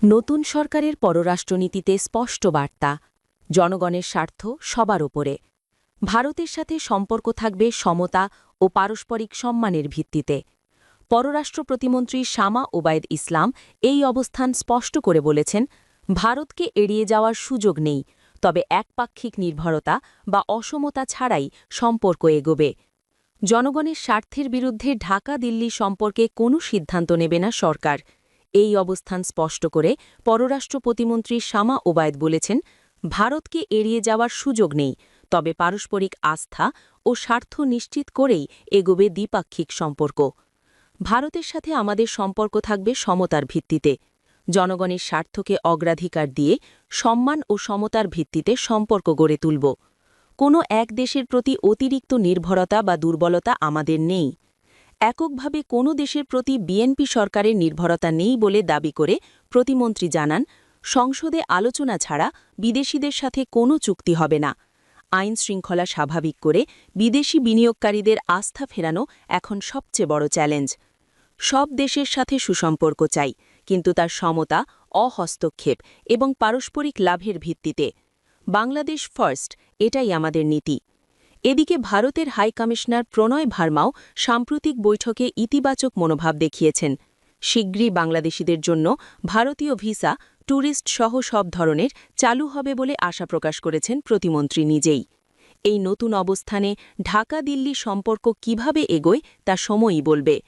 নতুন সরকারের পররাষ্ট্রনীতিতে স্পষ্ট বার্তা, জনগণের স্বার্থ সবার ওপরে। ভারতের সাথে সম্পর্ক থাকবে সমতা ও পারস্পরিক সম্মানের ভিত্তিতে। পররাষ্ট্র প্রতিমন্ত্রী শামা ওবায়দ ইসলাম এই অবস্থান স্পষ্ট করে বলেছেন, ভারতকে এড়িয়ে যাওয়ার সুযোগ নেই, তবে একপাক্ষিক নির্ভরতা বা অসমতা ছাড়াই সম্পর্ক এগোবে। জনগণের স্বার্থের বিরুদ্ধে ঢাকা-দিল্লি সম্পর্কে কোনো সিদ্ধান্ত নেবে না সরকার। এই অবস্থান স্পষ্ট করে পররাষ্ট্র প্রতিমন্ত্রী শামা ওবায়দ বলেছেন, ভারতকে এড়িয়ে যাওয়ার সুযোগ নেই, তবে পারস্পরিক আস্থা ও স্বার্থ নিশ্চিত করেই এগোবে দ্বিপাক্ষিক সম্পর্ক। ভারতের সাথে আমাদের সম্পর্ক থাকবে সমতার ভিত্তিতে। জনগণের স্বার্থকে অগ্রাধিকার দিয়ে সম্মান ও সমতার ভিত্তিতে সম্পর্ক গড়ে তুলব। কোনো এক দেশের প্রতি অতিরিক্ত নির্ভরতা বা দুর্বলতা আমাদের নেই। এককভাবে কোনো দেশের প্রতি বিএনপি সরকারের নির্ভরতা নেই বলে দাবি করে প্রতিমন্ত্রী জানান, সংসদে আলোচনা ছাড়া বিদেশিদের সাথে কোনো চুক্তি হবে না। আইন শৃঙ্খলা স্বাভাবিক করে বিদেশি বিনিয়োগকারীদের আস্থা ফেরানো এখন সবচেয়ে বড় চ্যালেঞ্জ। সব দেশের সাথে সুসম্পর্ক চাই, কিন্তু তার সমতা, অহস্তক্ষেপ এবং পারস্পরিক লাভের ভিত্তিতে। বাংলাদেশ ফার্স্ট, এটাই আমাদের নীতি। এদিকে ভারতের হাই কমিশনার প্রণয় ভার্মাও সাম্প্রতিক বৈঠকে ইতিবাচক মনোভাব দেখিয়েছেন। শীঘ্রই বাংলাদেশিদের জন্য ভারতীয় ভিসা, ট্যুরিস্ট সহ সব ধরনের চালু হবে বলে আশা প্রকাশ করেছেন প্রতিমন্ত্রী নিজেই। এই নতুন অবস্থানে ঢাকা-দিল্লি সম্পর্ক কিভাবে এগোয় তা সময়ই বলবে।